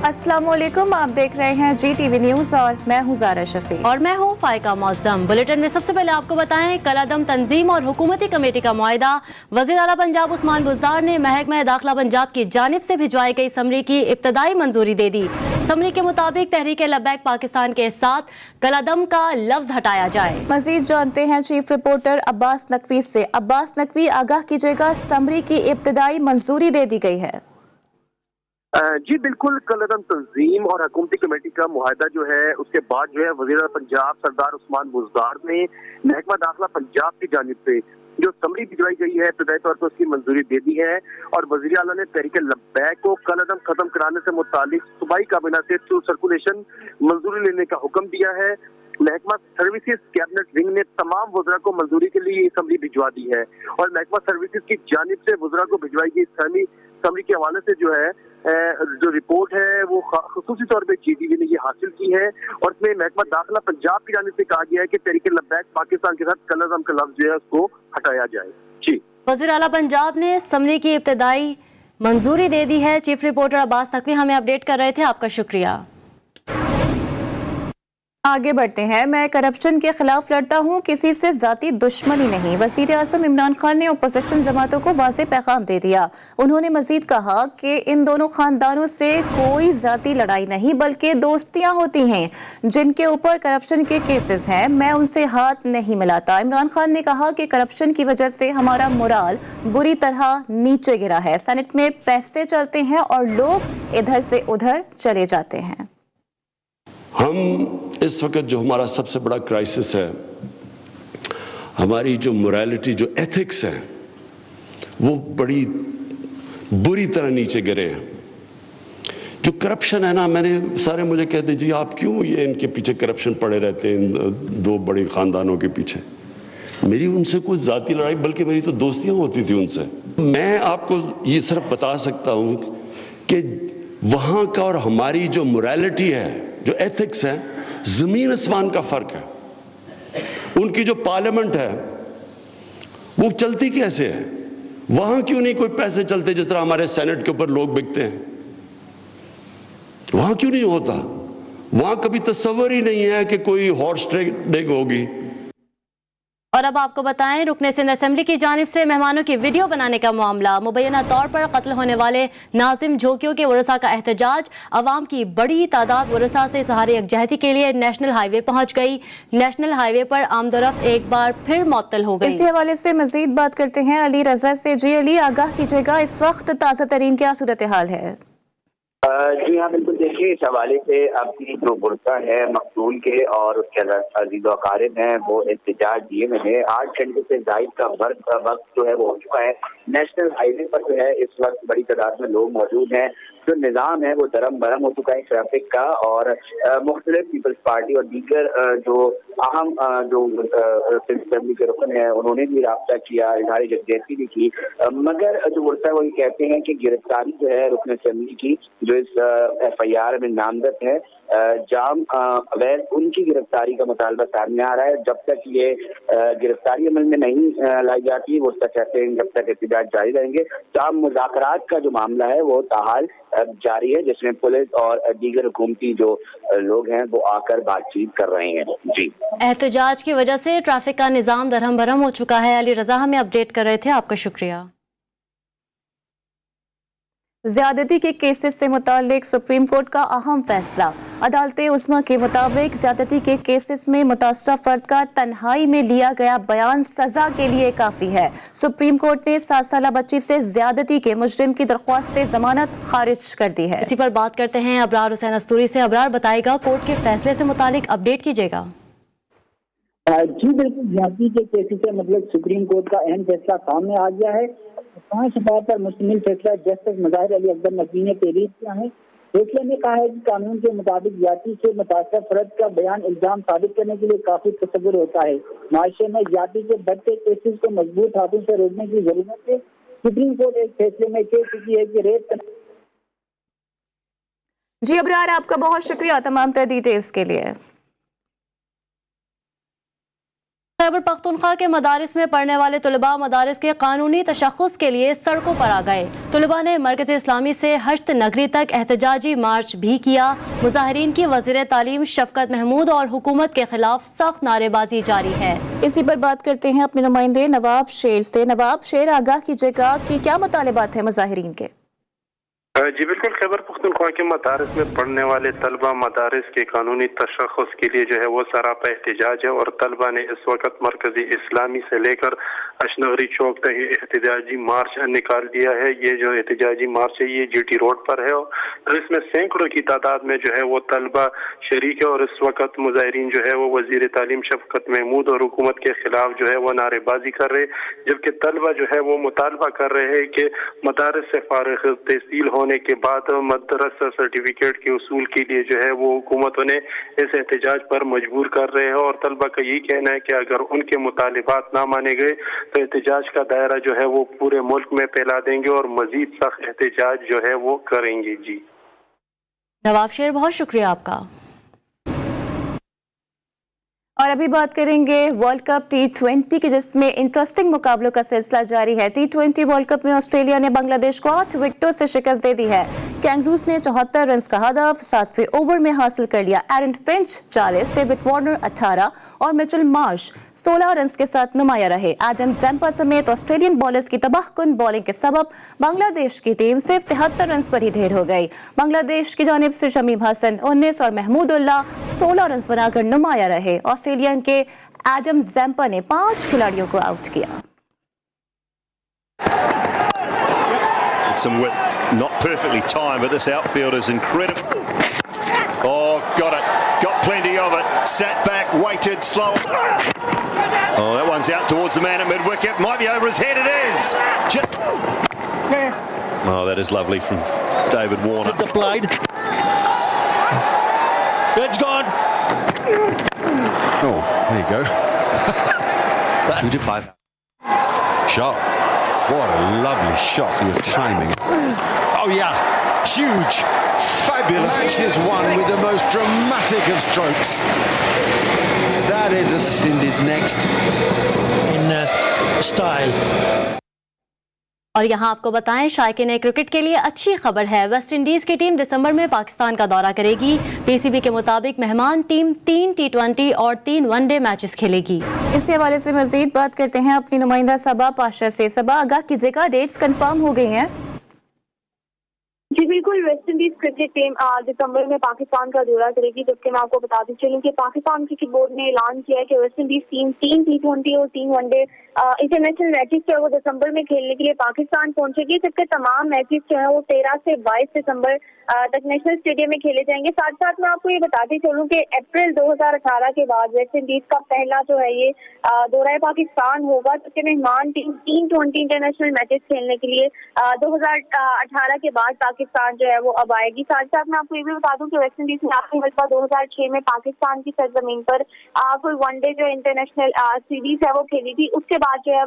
अस्सलाम वालेकुम, आप देख रहे हैं GTV न्यूज और मैं हूं ज़ारा शफी और मैं हूं फाइका मौसम। बुलेटिन में सबसे पहले आपको बताएं, कलादम तंजीम और हुकूमती कमेटी का मुआहिदा। वज़ीर आला पंजाब उस्मान बुज़दार ने महकमा दाखिला पंजाब की जानिब से भिजवाई गई समरी की इब्तदाई मंजूरी दे दी। समरी के मुताबिक तहरीक लब्बैक पाकिस्तान के साथ कलादम का लफ्ज हटाया जाए। मजीद जानते हैं चीफ रिपोर्टर अब्बास नकवी से। अब्बास नकवी, आगाह कीजिएगा, समरी की इब्तदाई मंजूरी दे दी गई है। जी बिल्कुल, कलादम तंजीम और हुकूमती कमेटी का मुआहिदा जो है उसके बाद जो है वज़ीर आला पंजाब सरदार उस्मान बुज़दार ने महकमा दाखिला पंजाब की जानिब से जो समरी भिजवाई गई है इब्तदाई तौर पर उसकी मंजूरी दे दी है और वज़ीर आला ने तहरीक लब्बैक को कलादम खत्म कराने से मुतालिक सूबाई काबीना से थ्रू सर्कुलेशन मंजूरी लेने का हुक्म दिया है। महकमा सर्विसेज कैबिनेट विंग ने तमाम वज़रा को मंजूरी के लिए समरी भिजवा दी है और महकमा सर्विसेज की जानिब से वज़रा को भिजवाई गई समरी के हवाले से जो है जो रिपोर्ट है वो खुसूसी तौर पे GTV ने ये हासिल की है और इसमें महकमा दाखिला पंजाब की जानिब से कहा गया है कि तहरीक लब्बैक पाकिस्तान के साथ कलादम का लफ्ज जो है उसको हटाया जाए। जी, वज़ीर आला पंजाब ने समरी की इब्तदाई मंजूरी दे दी है। चीफ रिपोर्टर अब्बास नकवी हमें अपडेट कर रहे थे, आपका शुक्रिया। आगे बढ़ते हैं। मैं करप्शन के खिलाफ लड़ता हूं, किसी से जाती दुश्मनी नहीं। वज़ीर आज़म इमरान खान ने अपोजिशन जमातों को वाज़ेह पैगाम दे दिया। उन्होंने मजीद कहा कि इन दोनों खानदानों से कोई जाती लड़ाई नहीं बल्कि दोस्तियां होती हैं। जिनके ऊपर करप्शन के केसेस हैं, मैं उनसे हाथ नहीं मिलाता। इमरान खान ने कहा कि करप्शन की वजह से हमारा मोराल बुरी तरह नीचे गिरा है। सेनेट में पैसे चलते हैं और लोग इधर से उधर चले जाते हैं। हम इस वक्त जो हमारा सबसे बड़ा क्राइसिस है, हमारी जो मोरालिटी, जो एथिक्स है, वो बड़ी बुरी तरह नीचे गिरे हैं। जो करप्शन है ना, मैंने सारे मुझे कहते जी आप क्यों ये इनके पीछे करप्शन पड़े रहते हैं, इन दो बड़े खानदानों के पीछे। मेरी उनसे कोई जाती लड़ाई बल्कि मेरी तो दोस्तियां होती थी उनसे। मैं आपको ये सिर्फ बता सकता हूं कि वहां का और हमारी जो मोरालिटी है, जो एथिक्स है, जमीन आसमान का फर्क है। उनकी जो पार्लियामेंट है वो चलती कैसे है? वहां क्यों नहीं कोई पैसे चलते जिस तरह हमारे सेनेट के ऊपर लोग बिकते हैं? वहां क्यों नहीं होता? वहां कभी तस्वर ही नहीं है कि कोई हॉर्स ट्रेडिंग होगी। और अब आपको बताएं, रुकने सिंध असेंबली की जानिब से मेहमानों की वीडियो बनाने का मामला। मुबैना तौर पर कत्ल होने वाले नाजिम झोंकियों के वरसा का एहतजाज। अवाम की बड़ी तादाद वरसा से सहारे यकजहती के लिए नेशनल हाईवे पहुंच गई। नेशनल हाईवे पर आमदोरफ्त एक बार फिर मुअत्तल हो गई। इसी हवाले से मजीद बात करते हैं अली रजा से। जी अली, आगाह कीजिएगा, इस वक्त ताज़ा तरीन क्या सूरत हाल है? जी हाँ, बिल्कुल। देखिए, इस हवाले से अपनी जो गुर्सा है मकतूल के और उसके अजीज़ अकारिब हैं वो एहतजाज दिए हुए हैं। 8 घंटे से ज़ायद का वक्त जो है वो हो चुका है। नेशनल हाईवे पर जो है इस वक्त बड़ी तादाद में लोग मौजूद हैं। जो निज़ाम है वो दरम बरम हो चुका है ट्रैफिक का और मुख्तलिफ पीपल्स पार्टी और दीगर जो अहम जो असेंबली के रुकन है उन्होंने भी राब्ता किया, इजहार यकजहती भी की, मगर जो गुर्सा है वो ये कहते हैं कि गिरफ्तारी जो है रुकन असेंबली की जो इस FIR में नामजद है जाम अवैध, उनकी गिरफ्तारी का मुतालबा सामने आ रहा है। जब तक ये गिरफ्तारी अमल में नहीं लाई जाती वो तक कहते हैं जब तक एहतजाज जारी रहेंगे। ताम मुज़ाकरात का जो मामला है वो ताहाल जारी है, जिसमें पुलिस और दीगर हुकूमती जो लोग हैं वो आकर बातचीत कर रहे हैं। जी, एहतजाज की वजह से ट्रैफिक का निज़ाम दरहम भरम हो चुका है। अली रजा हमें अपडेट कर रहे थे, आपका शुक्रिया। ज्यादती के केसेस से मुतालिक सुप्रीम कोर्ट का अहम फैसला। अदालत उस्मा के मुताबिक ज्यादती के केसेस में मुतासरा फर्द का तन्हाई में लिया गया बयान सजा के लिए काफी है। सुप्रीम कोर्ट ने 7 साला बच्ची से ज्यादती के मुजरिम की दरख्वास्त जमानत खारिज कर दी है। इसी पर बात करते हैं अबरार हुसैन अस्तूरी से। अबरार, बताएगा कोर्ट के फैसले से मुतालिक अपडेट कीजिएगा। जी बिल्कुल, ज्यादती के केसेस से मतलब सुप्रीम कोर्ट का अहम फैसला सामने आ गया है। 5 बार पर मुश्तमिल फैसला जस्टिस मुज़ाहिर अली अकबर नकवी ने तहरीर किया है। फैसले में कहा है कि कानून के मुताबिक ज्यादती से मुतासर फर्द का बयान इल्जाम साबित करने के लिए काफी तसव्वुर होता है। माशरे में ज्यादती के बढ़ते केसेस को मजबूत हाथों से रोकने की जरूरत है। सुप्रीम कोर्ट एक फैसले में कह चुकी है कि रेप। जी अबरार, आपका बहुत शुक्रिया तमाम डिटेल्स के लिए। खैबर पख्तूनख्वा के मदारिस में पढ़ने वाले तलबा मदारिस के कानूनी तशख़्ख़ुस के लिए सड़कों पर आ गए। तलबा ने मरकज़ इस्लामी से हश्त नगरी तक एहतजाजी मार्च भी किया। मुजाहिरीन की वज़ीर तालीम शफकत महमूद और हुकूमत के खिलाफ सख्त नारेबाजी जारी है। इसी पर बात करते हैं अपने नुमाइंदे नवाब शेर से। नवाब शेर, आगाह कीजिएगा कि क्या मुतालिबात हैं मुजाहिरीन के? जी बिल्कुल, खैबर पख्तूनख्वा के मदारिस में पढ़ने वाले तलबा मदारिस के कानूनी तशख़्ख़ुस के लिए जो है वो सरापा एहतजाज है और तलबा ने इस वक्त मरकज़ी इस्लामी से लेकर अशनगरी चौक तक एहतजाजी मार्च निकाल दिया है। ये जो एहतजाजी मार्च है ये GT रोड पर है और इसमें सैकड़ों की तादाद में जो है वो तलबा शरीक है और इस वक्त मुजाहिरीन जो है वो वज़ीर तालीम शफकत महमूद और हुकूमत के खिलाफ जो है वो नारेबाजी कर रहे, जबकि तलबा जो है वो मुतालबा कर रहे हैं कि मदारिस से फारिग तहसील होने के बाद मदरसा सर्टिफिकेट के उसूल के लिए जो है वो हुकूमत उन्हें इस एहतजाज पर मजबूर कर रहे हैं और तलबा का यही कहना है कि अगर उनके मुतालिबात ना माने गए तो एहतजाज का दायरा जो है वो पूरे मुल्क में फैला देंगे और मजीद सख्त एहतजाज जो है वो करेंगे। जी नवाब शेर, बहुत शुक्रिया आपका। और अभी बात करेंगे वर्ल्ड कप T20 की, जिसमें इंटरेस्टिंग मुकाबलों का सिलसिला जारी है। T20 वर्ल्ड कप में ऑस्ट्रेलिया ने बांग्लादेश को 8 विकेटों से शिकस्त दे दी है। कैंगरूज ने 74 रन का हदफ 7वें ओवर में हासिल कर लिया। एरन फिंच 40, डेविड वार्नर 18 और मिचेल मार्श 16 रन के साथ नुमाया रहे। एडम जैम्पा समेत ऑस्ट्रेलियन बॉलर्स की तबाहकुन बॉलिंग के सबब बांग्लादेश की टीम सिर्फ 73 रन पर ही ढेर हो गई। बांग्लादेश की जानिब से शमीम हसन 19 और महमूदुल्लाह 16 रन बनाकर नुमाया रहे। ऑस्ट्रेलियन के एडम जैम्पा ने 5 खिलाड़ियों को आउट किया। Some width, not perfectly timed, but this outfield is incredible. Oh, got it. Got plenty of it. Sat back, waited, slow. Oh, that one's out towards the man at mid-wicket. Might be over his head. It is. Just... Oh, that is lovely from David Warner. The blade. It's gone. Oh, there you go. 2 to 5. Shot. What a lovely shot. Your timing. Oh yeah, huge, fabulous. Match is won with the most dramatic of strokes. That is a Indies next In style. और यहाँ आपको बताएं, शायकीन cricket के लिए अच्छी खबर है। West Indies की टीम दिसंबर में पाकिस्तान का दौरा करेगी। PCB के मुताबिक मेहमान टीम 3 T20 और 3 वनडे मैचेस खेलेगी। इस हवाले से मजीद बात करते हैं अपनी नुमाइंदा सबा पाशा से। सबा, आगाह कीजिएगा, डेट्स कंफर्म हो गई हैं? जी बिल्कुल, वेस्ट इंडीज क्रिकेट टीम दिसंबर में पाकिस्तान का दौरा करेगी। जबकि मैं आपको बताती चलूं कि पाकिस्तान क्रिकेट बोर्ड ने ऐलान किया है कि वेस्ट इंडीज टीम 3 T20 और 3 वनडे इंटरनेशनल मैचेस जो है वो दिसंबर में खेलने के लिए पाकिस्तान पहुंचेगी। जबकि तमाम मैचेस जो है वो 13 से 22 दिसंबर तक नेशनल स्टेडियम में खेले जाएंगे। साथ साथ मैं आपको ये बताती चलूं कि अप्रैल 2018 के बाद वेस्ट इंडीज का पहला जो है ये दौरा पाकिस्तान होगा। जबकि मेहमान टीम 3 T20 इंटरनेशनल मैचेस खेलने के लिए 2018 के बाद पाकिस्तान जो है वो अब आएगी। साथ साथ मैं आपको ये भी बता दूं कि वेस्ट इंडीज ने आखिरी मरतबा 2006 में पाकिस्तान की सरजमीन पर कोई वनडे जो इंटरनेशनल सीरीज है वो खेली थी। उसके बाद जो है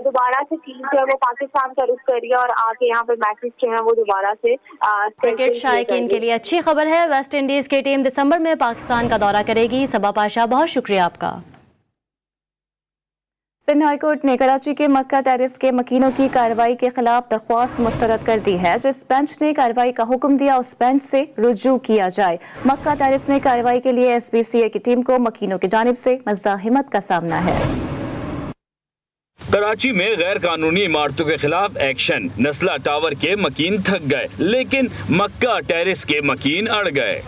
दोबारा से टीम जो है वो पाकिस्तान का रुख करी और आके यहाँ पे मैचेस जो है वो दोबारा से क्रिकेट शायकीन के लिए अच्छी खबर है। वेस्ट इंडीज की टीम दिसंबर में पाकिस्तान का दौरा करेगी। सबा पाशा, बहुत शुक्रिया आपका। सिंध हाई कोर्ट ने कराची के मक्का टेरेस के मकीनों की कार्रवाई के खिलाफ दरख्वास्त मुस्तरद कर दी है। जिस बेंच ने कार्रवाई का हुक्म दिया उस बेंच से रुजू किया जाए। मक्का टेरेस में कार्रवाई के लिए SBCA की टीम को मकीनों की जानिब से मज़ाहिमत का सामना है। कराची में गैर कानूनी इमारतों के खिलाफ एक्शन। नस्ला टावर के मकीन थक गए, लेकिन मक्का टेरेस के मकीन अड़ गए।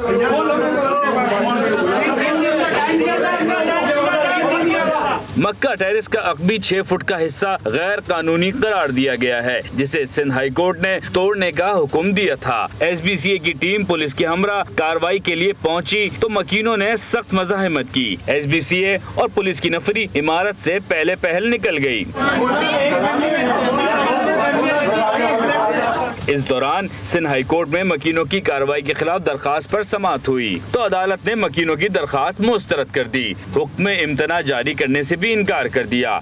मक्का टेरेस का अकबी 6 फुट का हिस्सा गैर कानूनी करार दिया गया है, जिसे सिंध हाई कोर्ट ने तोड़ने का हुक्म दिया था। SBCA की टीम पुलिस के हमरा कार्रवाई के लिए पहुंची तो मकीनों ने सख्त मज़ाहिमत की। SBCA और पुलिस की नफरी इमारत से पहले पहल निकल गई। इस दौरान सिंध हाई कोर्ट में मकीनों की कार्रवाई के खिलाफ दरखास्त पर समाअत हुई तो अदालत ने मकीनों की दरखास्त मुस्तरद कर दी। हुक्म इम्तना जारी करने से भी इनकार कर दिया।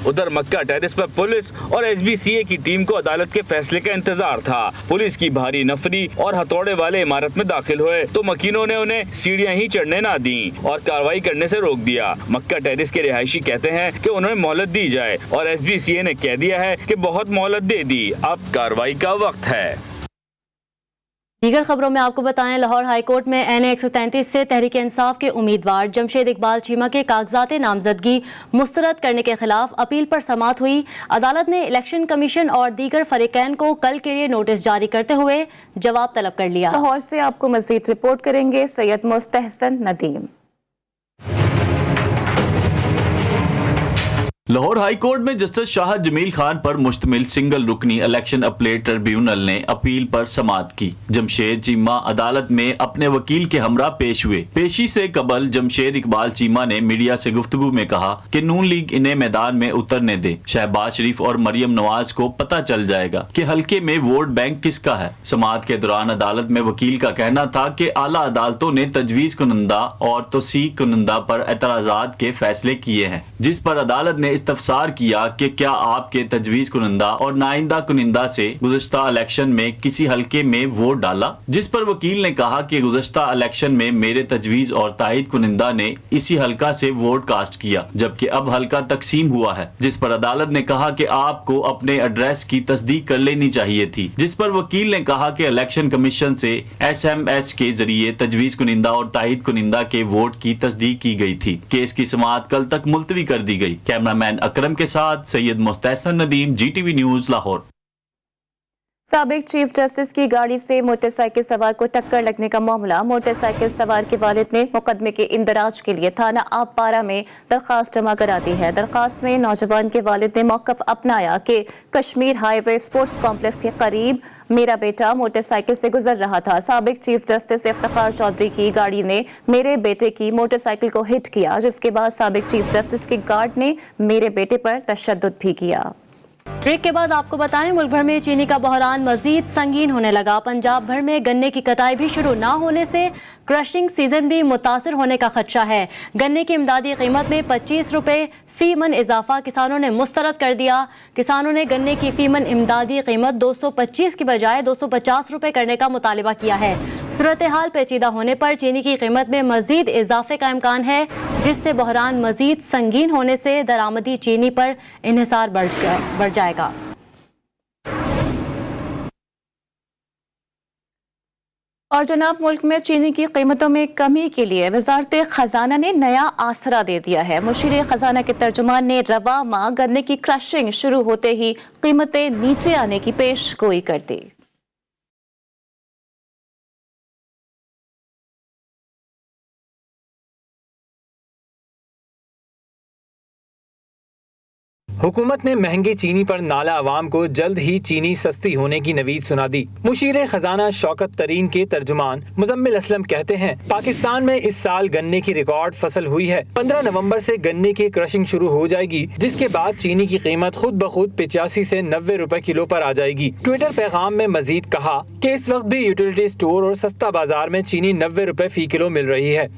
उधर मक्का टेरेस पर पुलिस और SBCA की टीम को अदालत के फैसले का इंतजार था। पुलिस की भारी नफरी और हथौड़े वाले इमारत में दाखिल हुए तो मकीनों ने उन्हें सीढ़ियां ही चढ़ने ना दी और कार्रवाई करने से रोक दिया। मक्का टेरेस के रिहायशी कहते हैं कि उन्हें मोहलत दी जाए और SBCA ने कह दिया है कि बहुत मोहलत दे दी, अब कार्रवाई का वक्त है। दीगर खबरों में आपको बताएं, लाहौर हाई कोर्ट में NA 133 से तहरीक इंसाफ के उम्मीदवार जमशेद इकबाल चीमा के कागजात नामजदगी मुस्तरद करने के खिलाफ अपील पर समाअत हुई। अदालत ने इलेक्शन कमीशन और दीगर फरीकैन को कल के लिए नोटिस जारी करते हुए जवाब तलब कर लिया। लाहौर से आपको मजीद रिपोर्ट करेंगे सैयद मुस्तहसन नदीम। लाहौर हाई कोर्ट में जस्टिस शाह जमील खान पर मुश्तमिल सिंगल रुकनी इलेक्शन अपीलेट ट्रिब्यूनल ने अपील पर समाअत की। जमशेद चीमा अदालत में अपने वकील के हमरा पेश हुए। पेशी से कबल जमशेद इकबाल चीमा ने मीडिया से गुफ्तगू में कहा कि नून लीग इन्हें मैदान में उतरने दे। शहबाज शरीफ और मरियम नवाज को पता चल जाएगा कि हल्के में वोट बैंक किसका है। समाअत के दौरान अदालत में वकील का कहना था कि आला अदालतों ने तजवीज कुनंदा और तौसीक कुनंदा पर एतराजात के फैसले किए हैं, जिस पर अदालत ने इस्तफसार किया कि क्या आपके तजवीज कुनिंदा और नाइंदा कुनिंदा से गुज़श्ता इलेक्शन में किसी हल्के में वोट डाला, जिस पर वकील ने कहा कि गुज़श्ता इलेक्शन में मेरे तजवीज और तायद कुनिंदा ने इसी हल्का से वोट कास्ट किया, जबकि अब हल्का तकसीम हुआ है, जिस पर अदालत ने कहा कि आपको अपने एड्रेस की तस्दीक कर लेनी चाहिए थी, जिस पर वकील ने कहा कि इलेक्शन कमीशन से SMS के जरिए तजवीज कुनिंदा और तायद कुनिंदा के वोट की तस्दीक की गई थी। केस की समाअत कल तक मुलतवी कर दी गई। कैमरामैन अकरम के साथ सैयद मुस्तहसन नदीम, GTV न्यूज़ लाहौर। साबिक चीफ जस्टिस की गाड़ी से मोटरसाइकिल सवार को टक्कर लगने का मामला। मोटरसाइकिल सवार के वालिद ने मुकदमे के इंदराज के लिए थाना आबपारा में दरखास्त जमा करा दी है। दरखास्त में नौजवान के वालिद ने मौक़िफ़ अपनाया कि कश्मीर हाईवे स्पोर्ट्स कॉम्प्लेक्स के करीब मेरा बेटा मोटरसाइकिल से गुजर रहा था। साबिक चीफ जस्टिस इफ्तिखार चौधरी की गाड़ी ने मेरे बेटे की मोटरसाइकिल को हिट किया, जिसके बाद साबिक चीफ जस्टिस के गार्ड ने मेरे बेटे पर तशद्दुद भी किया। ब्रेक के बाद आपको बताएं, मुल्क भर में चीनी का बहरान मजीद संगीन होने लगा। पंजाब भर में गन्ने की कटाई भी शुरू ना होने से क्रशिंग सीजन भी मुतासर होने का खदशा है। गन्ने की इमदादी कीमत में 25 रुपए फी मन इजाफा किसानों ने मुस्तरद कर दिया। किसानों ने गन्ने की फी मन इमदादी कीमत 225 की बजाय 250 रुपए करने का मुतालिबा किया है। सूरत हाल पेचीदा होने पर चीनी की कीमत में मजीद इजाफे का इम्कान है, जिससे बहरान मजीद संगीन होने से दरामदी चीनी पर इन्हिसार बढ़ जाएगा। और जनाब, मुल्क में चीनी की कीमतों में कमी के लिए वजारत खजाना ने नया आसरा दे दिया है। मुशीर खजाना के तर्जुमान ने रवा माह गन्ने की क्रशिंग शुरू होते ही कीमतें नीचे आने की पेश गोई कर दी। हुकूमत ने महंगी चीनी पर नाला अवाम को जल्द ही चीनी सस्ती होने की नवीद सुना दी। मुशीर खजाना शौकत तरीन के तर्जुमान मुजम्मिल असलम कहते हैं, पाकिस्तान में इस साल गन्ने की रिकॉर्ड फसल हुई है। 15 नवंबर से गन्ने की क्रशिंग शुरू हो जाएगी, जिसके बाद चीनी की कीमत खुद ब खुद 85 से 90 रुपए किलो पर आ जाएगी। ट्विटर पैगाम में मजीद कहा कि इस वक्त भी यूटिलिटी स्टोर और सस्ता बाजार में चीनी 90 रुपए फी किलो मिल रही है।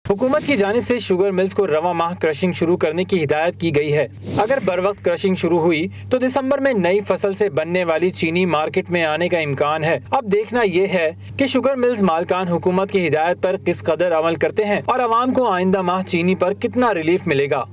हुकूमत की जानिब से शुगर मिल्स को रवा माह क्रशिंग शुरू करने की हिदायत की गई है। अगर बर वक्त क्रशिंग शुरू हुई तो दिसंबर में नई फसल से बनने वाली चीनी मार्केट में आने का इम्कान है। अब देखना ये है कि शुगर मिल्स मालकान हुकूमत की हिदायत पर किस कदर अमल करते हैं और आवाम को आइंदा माह चीनी पर कितना रिलीफ मिलेगा।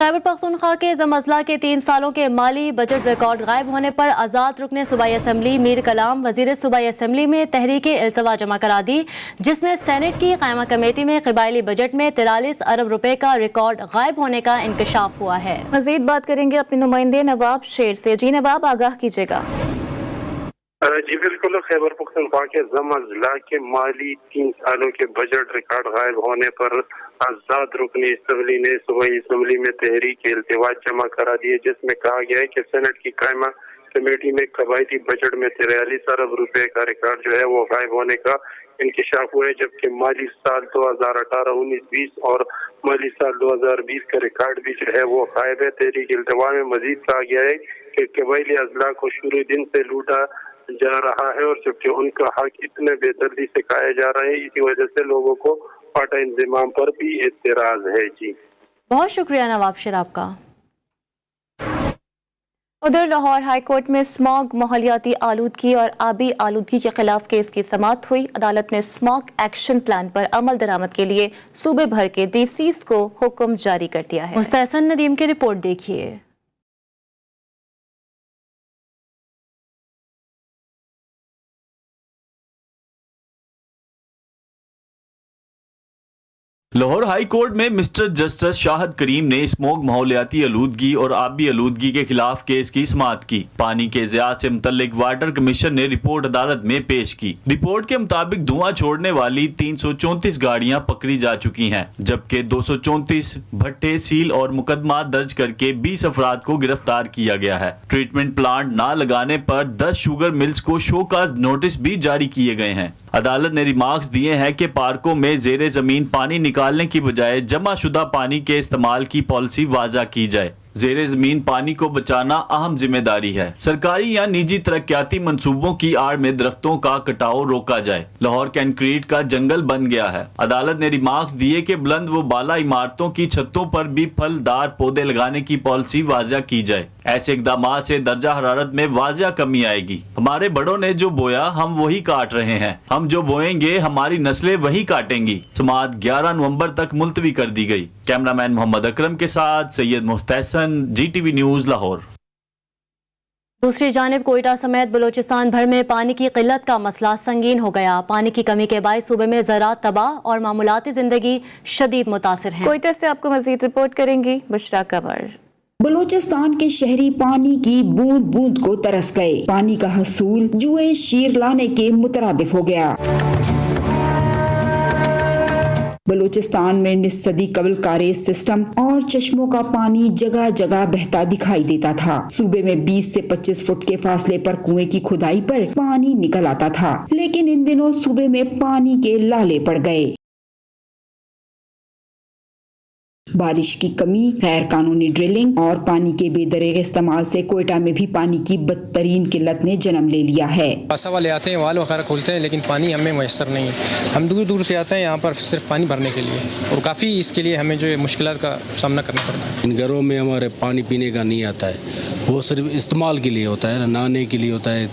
खैबर पख्तूनख्वा के ज़म-अज़ला के 3 सालों के माली बजट रिकॉर्ड गायब होने पर आज़ाद रुकने सूबाई असम्बली मीर कलाम वज़ीर सूबाई असम्बली में तहरीके इल्तवा जमा करा दी, जिसमें सेनेट की कायमा कमेटी में क़बायली बजट में 43 अरब रुपए का रिकॉर्ड गायब होने का इंकशाफ हुआ है। मज़ीद बात करेंगे अपने नुमाइंदे नवाब शेर से। जी नवाब, आगाह कीजिएगा। जी बिल्कुल, खैबर पख्तूनख्वा के ज़म-अज़ला के माली 3 सालों के बजट रिकॉर्ड गायब होने पर आज़ाद रुकनी असम्बली ने सूबाई असम्बली में तहरीक इल्तिवा जमा करा दिए, जिसमें कहा गया है कि सेनेट की कायमा कमेटी में कबायती बजट में 43 अरब रुपए का रिकॉर्ड जो है वो गायब होने का इंकशाफ हुआ है, जबकि माली साल 2018-19-20 और माली साल 2020 का रिकॉर्ड भी जो है वो गायब है। तहरीक इल्तिवा में मजीद कहा गया है कि कबायली अजला को शुरू दिन से लूटा जा रहा है और जबकि उनका हक इतने बेदर्दी से खाया जा रहा है, इसी वजह से लोगों को फाटा इंतजाम पर भी एतराज है। जी बहुत शुक्रिया नवाब शराब का। उधर लाहौर हाई कोर्ट में स्मॉग, माहौलियाती आलूदगी और आबी आलूदगी के खिलाफ केस की समाअत हुई। अदालत ने स्मॉग एक्शन प्लान पर अमल दरामद के लिए सूबे भर के डीसीज को हुक्म जारी कर दिया है। मुस्तहसन नदीम की रिपोर्ट देखिए। लाहौर हाई कोर्ट में मिस्टर जस्टिस शाहद करीम ने स्मोक, माहौलियाती आलूदगी और आबी आलूदगी के खिलाफ केस की समाअत की। पानी के ज़िया से मुतल्लिक वाटर कमीशन ने रिपोर्ट अदालत में पेश की। रिपोर्ट के मुताबिक धुआं छोड़ने वाली 334 गाड़ियां पकड़ी जा चुकी हैं, जबकि 234 भट्टे सील और मुकदमा दर्ज करके 20 अफराद को गिरफ्तार किया गया है। ट्रीटमेंट प्लांट न लगाने पर 10 शुगर मिल्स को शोकाज नोटिस भी जारी किए गए हैं। अदालत ने रिमार्क्स दिए हैं कि पार्कों में जेरे जमीन पानी निकालने की बजाय जमा शुदा पानी के इस्तेमाल की पॉलिसी वाज़ा की जाए। जेरे जमीन पानी को बचाना अहम जिम्मेदारी है। सरकारी या निजी तरक्याती मंसूबों की आड़ में दरख्तों का कटाव रोका जाए। लाहौर कंक्रीट का जंगल बन गया है। अदालत ने रिमार्क्स दिए कि बुलंद व बाला इमारतों की छतों पर भी फलदार पौधे लगाने की पॉलिसी वाज़ा की जाए। ऐसे इकदाम से दर्जा हरारत में वाज़ा कमी आएगी। हमारे बड़ों ने जो बोया हम वही काट रहे हैं, हम जो बोएंगे हमारी नस्लें वही काटेंगी। समाअत 11 नवंबर तक मुलतवी कर दी गई। कैमरामैन मोहम्मद अकरम के साथ सैयद मुस्तहसन, GTV न्यूज़ लाहौर। दूसरी जानिब कोयटा समेत बलूचिस्तान भर में पानी की किल्लत का मसला संगीन हो गया। पानी की कमी के बायस सूबे में ज़राअत तबाह और मामूलाती जिंदगी शदीद मुतासिर हैं। कोयटा से आपको मजीद रिपोर्ट करेंगी बुशरा कमर। बलूचिस्तान के शहरी पानी की बूंद बूंद को तरस गए। पानी का हसूल जुए शीर लाने के मुतरादिफ हो गया। बलूचिस्तान में निस्सदी कबल कारेज सिस्टम और चश्मों का पानी जगह जगह बहता दिखाई देता था। सूबे में 20 से 25 फुट के फासले पर कुएं की खुदाई पर पानी निकल आता था, लेकिन इन दिनों सूबे में पानी के लाले पड़ गए। बारिश की कमी, गैर कानूनी ड्रिलिंग और पानी के बेदरेग इस्तेमाल से कोयटा में भी पानी की बदतरीन किल्लत ने जन्म ले लिया है। पासा वाले आते हैं, वाल वगैरह खोलते हैं, लेकिन पानी हमें मैसर नहीं है। हम दूर दूर से आते हैं यहाँ पर सिर्फ पानी भरने के लिए, और काफ़ी इसके लिए हमें जो है मुश्किलात का सामना करना पड़ता है। इन घरों में हमारे पानी पीने का नहीं आता है, वो सिर्फ इस्तेमाल के लिए होता है, नहाने के लिए होता है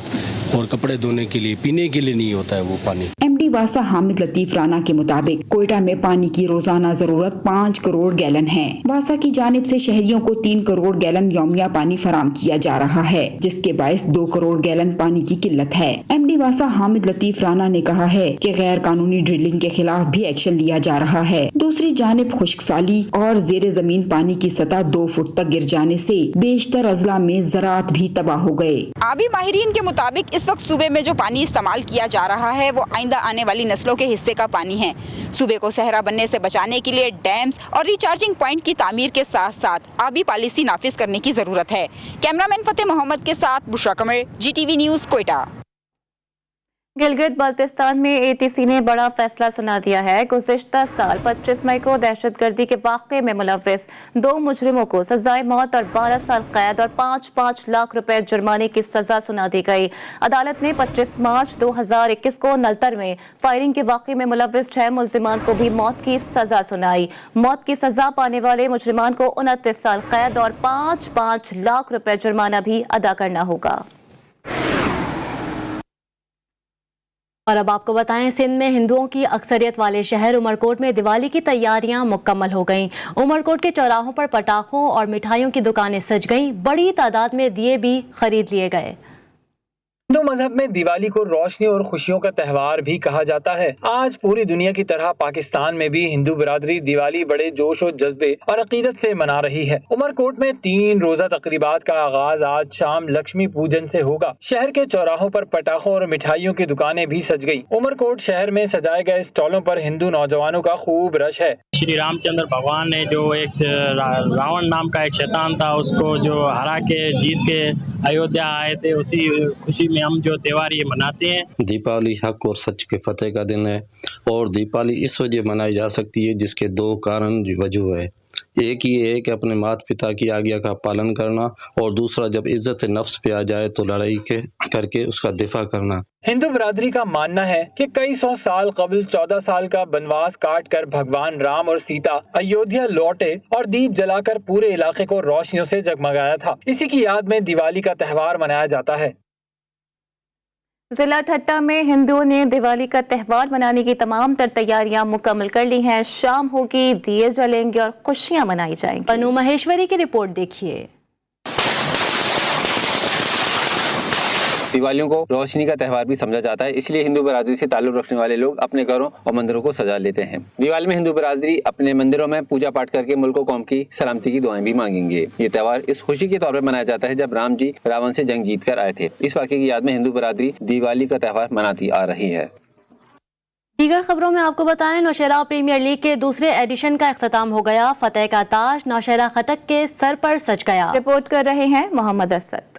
और कपड़े धोने के लिए, पीने के लिए नहीं होता है वो पानी। MD वासा हामिद लतीफ राना के मुताबिक कोयटा में पानी की रोजाना जरूरत 5 करोड़ गैलन है। वासा की जानिब से शहरियों को 3 करोड़ गैलन यौमिया पानी फराम किया जा रहा है, जिसके बायस 2 करोड़ गैलन पानी की किल्लत है। MD वासा हामिद लतीफ राना ने कहा है कि गैर कानूनी ड्रिलिंग के खिलाफ भी एक्शन लिया जा रहा है। दूसरी जानिब खुश्कसाली और जेरे जमीन पानी की सतह 2 फुट तक गिर जाने से बेशतर अजला में ज़राअत भी तबाह हो गए। आबी माहिरीन के मुताबिक इस वक्त सूबे में जो पानी इस्तेमाल किया जा रहा है वो आइंदा आने वाली नस्लों के हिस्से का पानी है। सूबे को सहरा बनने से बचाने के लिए डैम्स और रिचार्जिंग पॉइंट की तामीर के साथ साथ आबी पॉलिसी नाफिज करने की जरूरत है। कैमरामैन फतेह मोहम्मद के साथ बुशरा कमर, GTV न्यूज़ कोयटा। गिलगित बाल्टिस्तान में ATC ने बड़ा फैसला सुना दिया है। गुज़िश्ता साल 25 मई को दहशतगर्दी के वाक़े में मुलव्विस 2 मुजरिमों को सजाए मौत और 12 साल कैद और 5-5 लाख रुपए जुर्माने की सजा सुना दी गई। अदालत ने 25 मार्च 2021 को नलतर में फायरिंग के वाक़े में मुलव्विस 6 मुलजिमान को भी मौत की सजा सुनाई। मौत की सजा पाने वाले मुजरिमान को 29 साल कैद और 5-5 लाख रुपए जुर्माना भी अदा करना होगा। और अब आपको बताएं, सिंध में हिंदुओं की अक्सरियत वाले शहर उमरकोट में दिवाली की तैयारियां मुकम्मल हो गईं। उमरकोट के चौराहों पर पटाखों और मिठाइयों की दुकानें सज गईं। बड़ी तादाद में दिए भी खरीद लिए गए। हिंदू मजहब में दिवाली को रोशनी और खुशियों का त्यौहार भी कहा जाता है। आज पूरी दुनिया की तरह पाकिस्तान में भी हिंदू बिरादरी दिवाली बड़े जोश और जज्बे और अकीदत से मना रही है। उमरकोट में 3 रोजा तकरीबात का आगाज आज शाम लक्ष्मी पूजन से होगा। शहर के चौराहों पर पटाखों और मिठाइयों की दुकानें भी सज गयी। उमरकोट शहर में सजाए गए स्टॉलों पर हिंदू नौजवानों का खूब रश है। श्री रामचंद्र भगवान ने जो एक रावण नाम का एक शैतान था, उसको जो हरा के जीत के अयोध्या आए थे, उसी खुशी में हम जो त्योहार ये मनाते हैं। दीपावली हक और सच के फतेह का दिन है और दीपावली इस वजह मनाई जा सकती है जिसके 2 कारण वजह है। ایک ہی ہے کہ اپنے مات پتا کی آگیا کا پالن کرنا، اور دوسرا جب عزت نفس پہ آ جائے تو لڑائی کر کے اس کا دفاع کرنا۔ ہندو برادری کا ماننا ہے کہ کئی سو سال قبل 14 سال کا بنواس کاٹ کر بھگوان رام اور سیتا ایودھیا لوٹے اور دیپ جلا کر پورے علاقے کو روشنیوں سے جگمگایا تھا۔ اسی کی یاد میں دیوالی کا تہوار منایا جاتا ہے۔ ضلع ٹھٹہ میں ہندوؤں نے دیوالی کا تہوار منانے کی تمام تر تیاریاں مکمل کر لی ہیں۔ شام ہوگی، دیے جلیں گے اور خوشیاں منائی جائیں گی۔ انو مہیشوری کی رپورٹ دیکھیے۔ دیوالیوں کو روشنی کا تہوار بھی سمجھا جاتا ہے، اس لیے ہندو برادری سے تعلق رکھنے والے لوگ اپنے گھروں اور مندروں کو سجا لیتے ہیں۔ دیوالی میں ہندو برادری اپنے مندروں میں پوجا پاٹ کر کے ملک و قوم کی سلامتی کی دعائیں بھی مانگیں گے۔ یہ تہوار اس خوشی کے طور پر منایا جاتا ہے جب رام جی راون سے جنگ جیت کر آئے تھے۔ اس واقعے کی یاد میں ہندو برادری دیوالی کا تہوار مناتی آ رہی ہے۔ دیگر خبروں میں آپ کو بتائیں، نوشہرہ پریمیئر لیگ کے دوسرے ایڈیشن کا اختتام ہو گیا۔ فتح کا تاج نوشہرہ خٹک کے سر پر سج گیا۔ رپورٹ کر رہے ہیں محمد اسد۔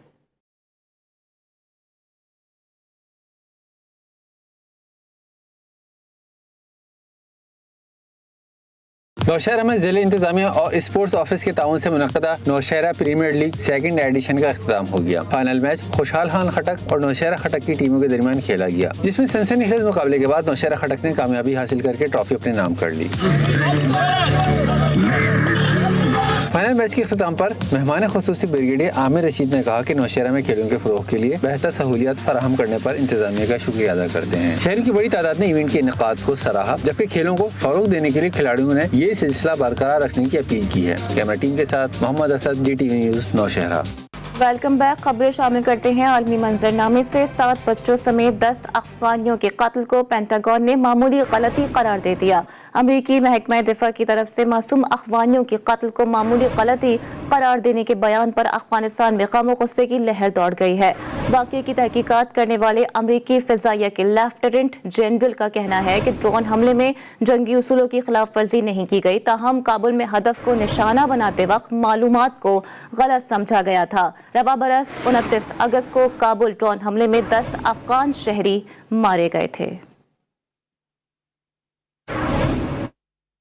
نوشہرہ میں ضلع انتظامیہ اور اسپورٹس آفس کے تعاون سے منعقدہ Nowshera Premier League second edition کا اختتام ہو گیا۔ فائنل میچ خوشحال خان خٹک اور نوشہرہ خٹک کی ٹیموں کے درمیان کھیلا گیا، جس میں سنسنی خیز مقابلے کے بعد نوشہرہ خٹک نے کامیابی حاصل کر کے ٹرافی اپنے نام کر لی۔ فائنل میچ کے اختتام پر مہمان خصوصی بریگیڈیئر عامر رشید نے کہا کہ نوشہرہ میں کھیلوں کے فروغ کے لیے بہتر سہولیات فراہم کرنے پر انتظامیہ کا شکریہ ادا کرتے ہیں۔ شہریوں کی بڑی تعداد نے ایونٹ کے انعقاد کو سراہا، جبکہ کھیلوں کو فروغ دینے کے لیے کھلاڑیوں نے یہ سلسلہ برقرار رکھنے کی اپیل کی ہے۔ کیمرہ ٹیم کے ساتھ Muhammad Asad, G T V news, Nowshera. Welcome back. خبریں شامل کرتے ہیں عالمی منظرنامے سے۔ 7 بچوں سمیت 10 افغانیوں کے قتل کو پینٹاگون نے معمولی غلطی قرار دے دیا۔ امریکی محکمہ دفاع کی طرف سے معصوم افغانیوں کے قتل کو معمولی غلطی قرار دینے کے بیان پر افغانستان میں غم و غصے کی لہر دوڑ گئی ہے۔ واقعے کی تحقیقات کرنے والے امریکی فضائیہ کے لیفٹیننٹ جنرل کا کہنا ہے کہ ڈرون حملے میں جنگی اصولوں کی خلاف ورزی نہیں کی گئی، تاہم کابل میں ہدف کو نشانہ بناتے وقت معلومات کو غلط سمجھا گیا تھا۔ رواں برس 29 اگست کو کابل ڈرون حملے میں 10 افغان شہری مارے گئے تھے۔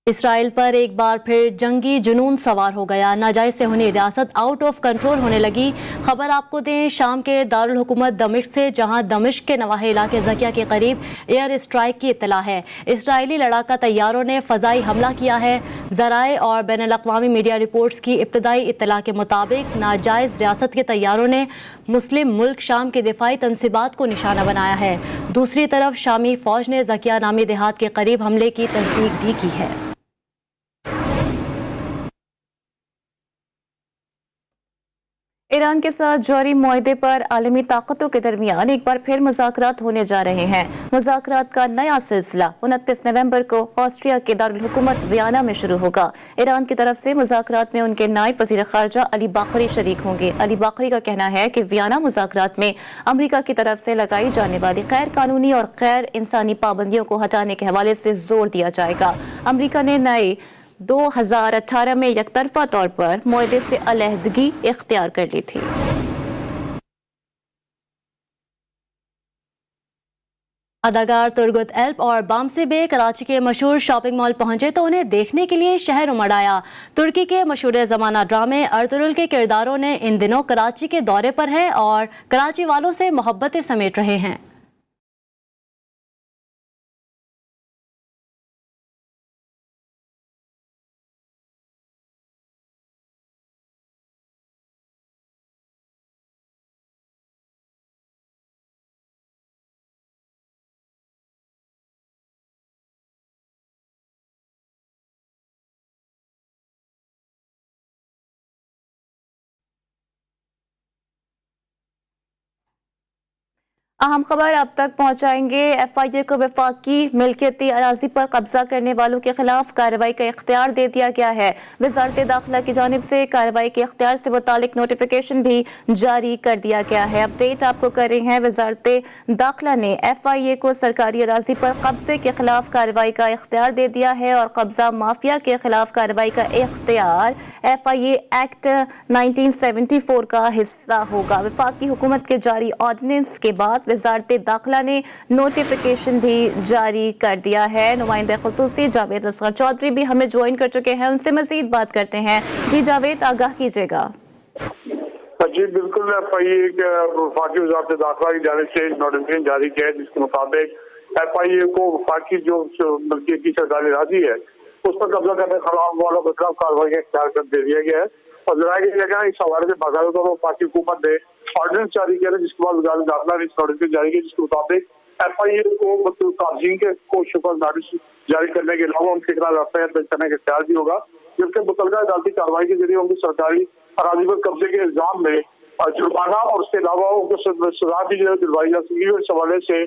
اسرائیل پر ایک بار پھر جنگی جنون سوار ہو گیا۔ ناجائز صہیونی ریاست آؤٹ آف کنٹرول ہونے لگی۔ خبر آپ کو دیں شام کے دارالحکومت دمشق سے، جہاں دمشق کے نواحی علاقے زکیہ کے قریب ایئر اسٹرائیک کی اطلاع ہے۔ اسرائیلی لڑاکا طیاروں نے فضائی حملہ کیا ہے۔ ذرائع اور بین الاقوامی میڈیا رپورٹس کی ابتدائی اطلاع کے مطابق ناجائز ریاست کے طیاروں نے مسلم ملک شام کے دفاعی تنصیبات کو نشانہ بنایا ہے۔ دوسری طرف شامی فوج نے زکیہ نامی دیہات کے قریب حملے کی تصدیق بھی کی ہے۔ ایران کے ساتھ جوہری معاہدے پر عالمی طاقتوں کے درمیان ایک بار پھر مذاکرات ہونے جا رہے ہیں۔ مذاکرات کا نیا سلسلہ 29 نومبر کو آسٹریا کے دارالحکومت ویانا میں شروع ہوگا۔ ایران کی طرف سے مذاکرات میں ان کے نائب وزیر خارجہ علی باقری شریک ہوں گے۔ علی باقری کا کہنا ہے کہ ویانا مذاکرات میں امریکہ کی طرف سے لگائی جانے والی غیر قانونی اور غیر انسانی پابندیوں کو ہٹانے کے حوالے سے زور دیا جائے گا۔ امریکہ نے نئے 2018 میں یک طرفہ طور پر معاہدے سے علیحدگی اختیار کر لی تھی۔ اداکار ترگت ایلپ اور بامسے بے کراچی کے مشہور شاپنگ مال پہنچے تو انہیں دیکھنے کے لیے شہر امڑ آیا۔ ترکی کے مشہور زمانہ ڈرامے ارطغرل کے کرداروں نے ان دنوں کراچی کے دورے پر ہیں اور کراچی والوں سے محبتیں سمیٹ رہے ہیں۔ اہم خبر اب تک پہنچائیں گے۔ ایف آئی اے کو وفاقی ملکیتی اراضی پر قبضہ کرنے والوں کے خلاف کارروائی کا اختیار دے دیا گیا ہے۔ وزارت داخلہ کی جانب سے کارروائی کے اختیار سے متعلق نوٹیفیکیشن بھی جاری کر دیا گیا ہے۔ اپڈیٹ آپ کو کر رہے ہیں، وزارت داخلہ نے ایف آئی اے کو سرکاری اراضی پر قبضے کے خلاف کارروائی کا اختیار دے دیا ہے اور قبضہ مافیا کے خلاف کارروائی کا اختیار ایف آئی اے ایکٹ 1974 کا حصہ ہوگا۔ وفاقی حکومت کے جاری آرڈیننس کے بعد वजारत दाखिला ने नोटिफिकेशन भी जारी कर दिया है। नुमाइंदे खुसूसी जावेद असगर चौधरी भी हमें ज्वाइन कर चुके हैं, उनसे मजीद बात करते हैं। जी जावेद, आगाह कीजिएगा। जी बिल्कुल, FIA वफाकी वजारत दाखिला की जानिब से नोटिफिकेशन जारी किया है, जिसके मुताबिक FIA को वफाकी जो मल्कियत की सरकारी राजी है उस पर कब्जा करने के वालों के खिलाफ कार्रवाई का इख्तियार कर दे दिया गया है। और जरा गया इस हवाले से बाकायदा तौर पर वफाकी हुकूमत ने ऑर्डिनेंस जारी किया है, जिसके बाद वजारत दाखिला ने इस नोटिफिकेशन जारी किया, जिसके मुताबिक FIA को काबजीन के को शुक्र नोटिस जारी करने के अलावा उनके खिलाफ FIR दर्ज करने का इख्तियार भी होगा, जबकि मुतलका अदालती कार्रवाई के जरिए उनकी सरकारी अराजी पर कब्जे के इल्जाम में जुर्माना और उसके अलावा उनको सजा भी दिलवाई जा सकेगी। इस हवाले से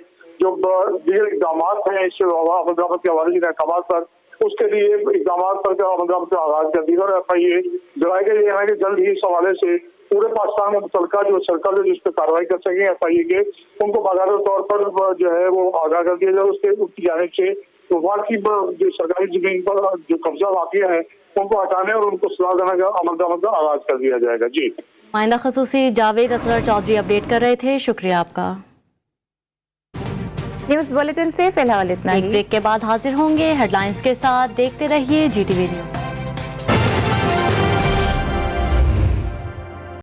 जो दीगर इकदाम हैं इस अमलदरामद के हवाले से अहकाम पर, उसके लिए इकदाम पर अमलदरामद का आगाज कर दिया। और FIA जराए गए ये है कि जल्द ही इस हवाले से पूरे पाकिस्तान में मुतलका जो सर्कल है जिस पर कार्रवाई कर सकें FIA के, उनको बाकायदा तौर पर जो है वो आगाह कर दिया जाए। उसके उसकी जानिब से वफाक की जो सरकारी जमीन पर जो कब्जा वाक़िया है उनको हटाने और उनको सजा देने का अमलदरामद का आगाज कर दिया जाएगा। जी, नुमाइंदा खुसूसी जावेद असगर चौधरी अपडेट कर रहे थे, शुक्रिया आपका। न्यूज़ बुलेटिन से फिलहाल इतना ही। ब्रेक के बाद हाजिर होंगे हेडलाइंस के साथ, देखते रहिए GTV न्यूज़।